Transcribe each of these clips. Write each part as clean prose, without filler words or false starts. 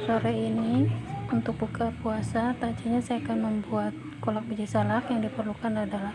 sore ini untuk buka puasa. Tadinya saya akan membuat kolak biji salak. Yang diperlukan adalah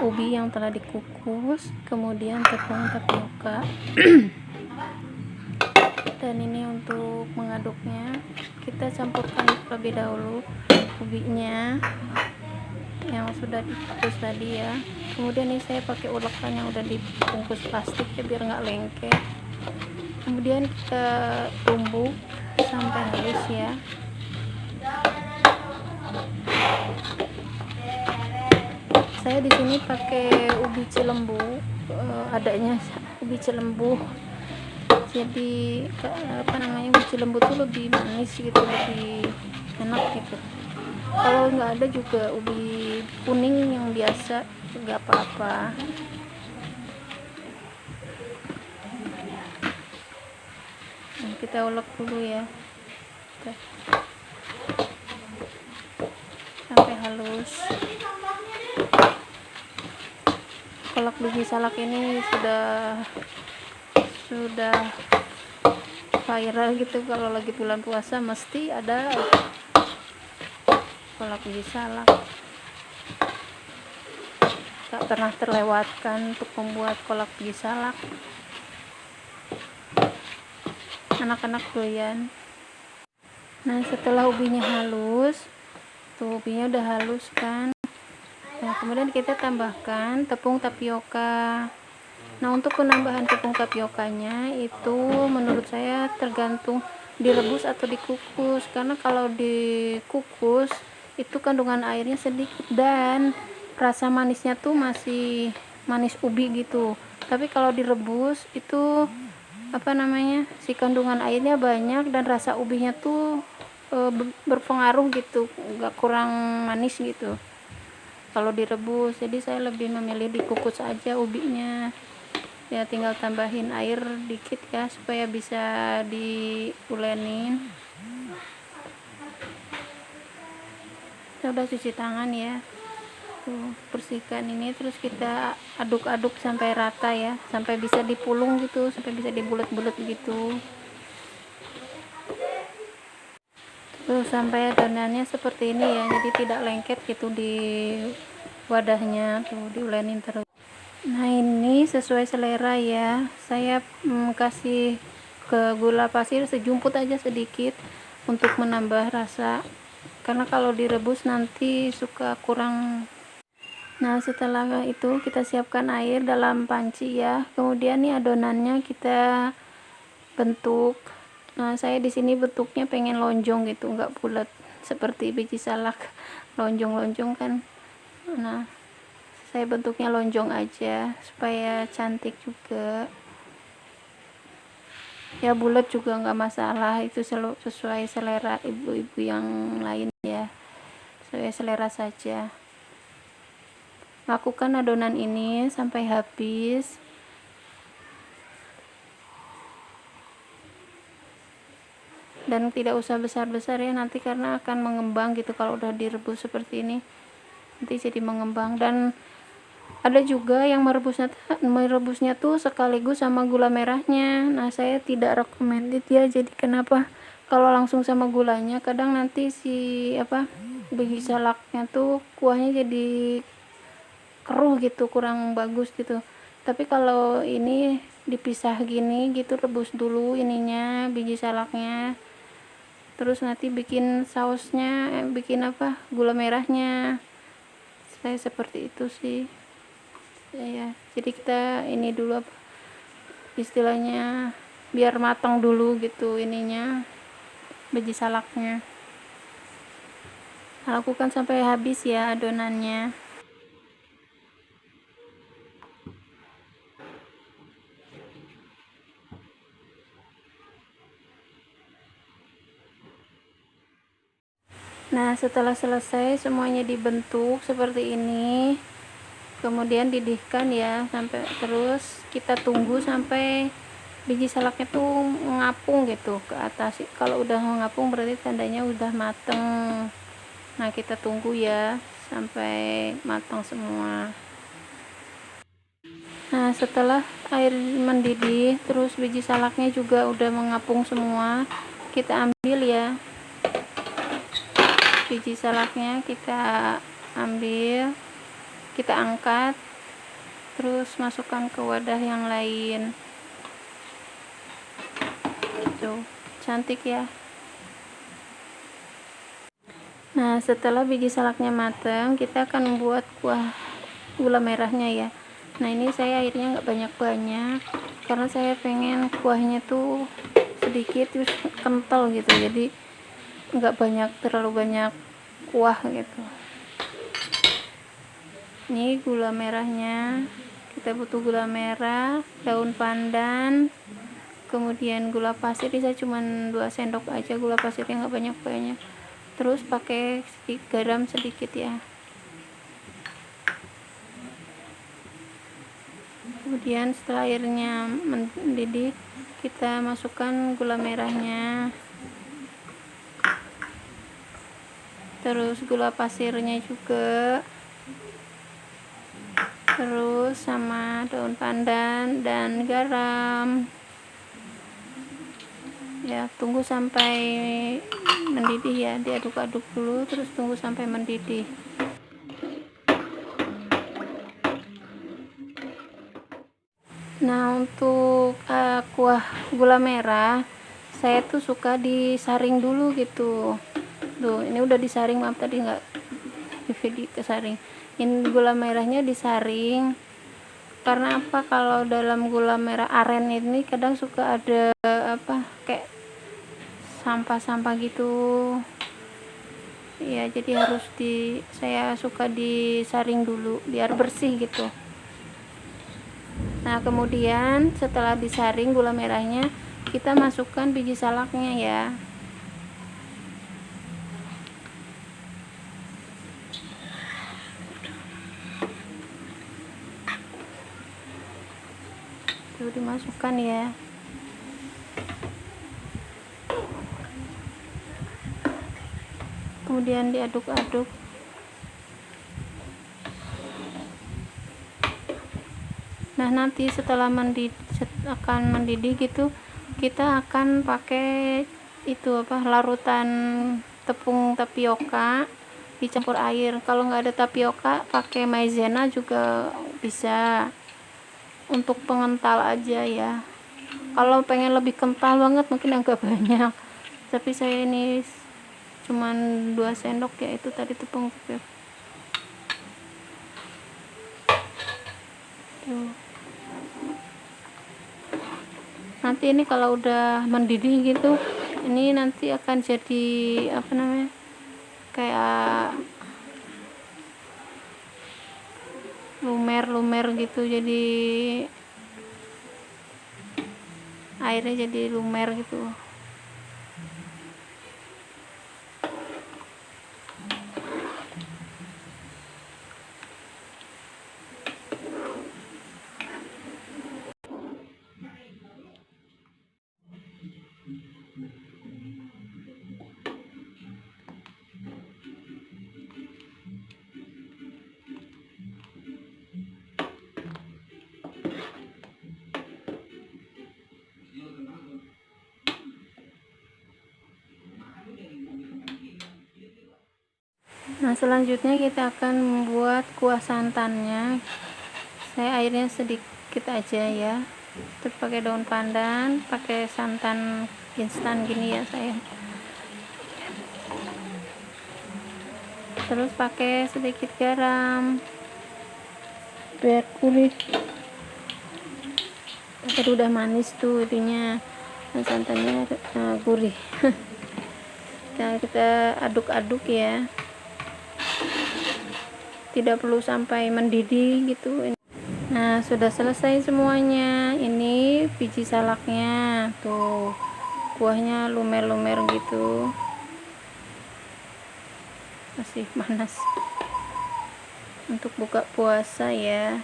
ubi yang telah dikukus, kemudian tepung tapioka dan ini untuk mengaduknya kita campurkan terlebih dahulu ubinya yang sudah dikukus tadi ya. Kemudian ini saya pakai ulekan yang udah dibungkus plastik ya biar nggak lengket. Kemudian kita tumbuk sampai halus ya. Saya di sini pakai ubi cilembu, adanya ubi cilembu. Jadi ubi cilembu tuh lebih manis gitu, lebih enak gitu. Kalau nggak ada juga ubi kuning yang biasa nggak apa-apa. Kita ulek dulu ya sampai halus. Kolak biji salak ini sudah viral gitu, kalau lagi bulan puasa mesti ada kolak biji salak, tak pernah terlewatkan untuk membuat kolak biji salak. Anak-anak doyan. Nah, setelah ubinya halus, tuh ubinya udah halus kan. Nah, kemudian kita tambahkan tepung tapioka. Nah, untuk penambahan tepung tapiokanya itu menurut saya tergantung direbus atau dikukus, karena kalau dikukus itu kandungan airnya sedikit dan rasa manisnya tuh masih manis ubi gitu. Tapi kalau direbus itu si kandungan airnya banyak dan rasa ubinya tuh berpengaruh gitu, nggak kurang manis gitu kalau direbus. Jadi saya lebih memilih dikukus aja ubinya ya, tinggal tambahin air dikit ya supaya bisa diulenin. Saya udah cuci tangan ya, tuh bersihkan ini, terus kita aduk-aduk sampai rata ya, sampai bisa dipulung gitu, sampai bisa dibulet-bulet gitu. Tuh sampai adonannya seperti ini ya, jadi tidak lengket gitu di wadahnya. Tuh diulenin terus. Nah, ini sesuai selera ya, saya kasih ke gula pasir sejumput aja sedikit untuk menambah rasa, karena kalau direbus nanti suka kurang. Nah, setelah itu kita siapkan air dalam panci ya. Kemudian nih adonannya kita bentuk. Nah, saya di sini bentuknya pengen lonjong gitu, nggak bulat seperti biji salak lonjong-lonjong kan. Nah, saya bentuknya lonjong aja supaya cantik juga ya, bulat juga nggak masalah, itu sesuai selera ibu-ibu yang lain ya, sesuai selera saja. Lakukan adonan ini sampai habis. Dan tidak usah besar-besar ya nanti, karena akan mengembang gitu kalau udah direbus seperti ini, nanti jadi mengembang. Dan ada juga yang merebusnya tuh sekaligus sama gula merahnya. Nah, saya tidak recommended ya. Jadi kenapa kalau langsung sama gulanya, kadang nanti biji salaknya tuh kuahnya jadi keruh gitu, kurang bagus gitu. Tapi kalau ini dipisah gini gitu, rebus dulu ininya, biji salaknya, terus nanti bikin sausnya, gula merahnya. Saya seperti itu sih ya. Jadi kita ini dulu istilahnya biar matang dulu gitu ininya, biji salaknya. Lakukan sampai habis ya adonannya. Nah, setelah selesai semuanya dibentuk seperti ini, kemudian didihkan ya, sampai terus kita tunggu sampai biji salaknya tuh mengapung gitu ke atas. Kalau udah mengapung berarti tandanya udah mateng. Nah, kita tunggu ya sampai matang semua. Nah, setelah air mendidih terus biji salaknya juga udah mengapung semua, kita ambil ya, biji salaknya kita ambil, kita angkat, terus masukkan ke wadah yang lain. Tuh, cantik ya. Nah, setelah biji salaknya matang, kita akan membuat kuah gula merahnya ya. Nah, ini saya airnya nggak banyak-banyak karena saya pengen kuahnya tuh sedikit terus kental gitu, jadi nggak terlalu banyak kuah gitu. Ini gula merahnya, kita butuh gula merah, daun pandan, kemudian gula pasir, bisa cuman 2 sendok aja gula pasirnya, nggak banyak-banyak. Terus pakai garam sedikit ya. Kemudian setelah airnya mendidih, kita masukkan gula merahnya, terus gula pasirnya juga, terus sama daun pandan dan garam ya. Tunggu sampai mendidih ya, diaduk-aduk dulu, terus tunggu sampai mendidih. Nah, untuk kuah gula merah saya tuh suka disaring dulu gitu. Tuh, ini udah disaring, maaf tadi nggak di video kesaring. Ini gula merahnya disaring karena apa, kalau dalam gula merah aren ini kadang suka ada apa, kayak sampah-sampah gitu ya, jadi harus saya suka disaring dulu biar bersih gitu. Nah, kemudian setelah disaring gula merahnya, kita masukkan biji salaknya ya. Tuh, dimasukkan ya. Kemudian diaduk-aduk. Nah, nanti setelah akan mendidih gitu, kita akan pakai itu apa, larutan tepung tapioka dicampur air. Kalau nggak ada tapioka, pakai maizena juga bisa, untuk pengental aja ya. Kalau pengen lebih kental banget mungkin agak banyak, tapi saya ini cuman 2 sendok ya, itu tadi tepung tapioka. Tuh. Nanti ini kalau udah mendidih gitu, ini nanti akan jadi apa namanya, kayak lumer gitu, jadi airnya jadi lumer gitu. Nah, selanjutnya kita akan membuat kuah santannya. Saya airnya sedikit aja ya, terus pakai daun pandan, pakai santan instan gini ya saya, terus pakai sedikit garam biar gurih. Tadi udah manis tuh itunya, santannya gurih. Kita aduk-aduk ya, tidak perlu sampai mendidih gitu. Nah, sudah selesai semuanya. Ini biji salaknya tuh, kuahnya lumer-lumer gitu, masih panas untuk buka puasa ya.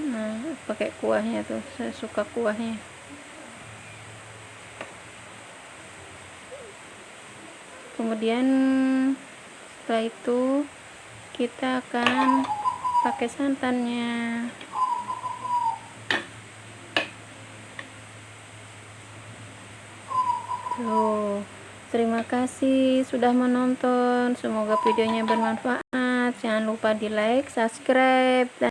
Nah, pakai kuahnya tuh, saya suka kuahnya. Kemudian setelah itu kita akan pakai santannya. Tuh, terima kasih sudah menonton, semoga videonya bermanfaat. Jangan lupa di like, subscribe, dan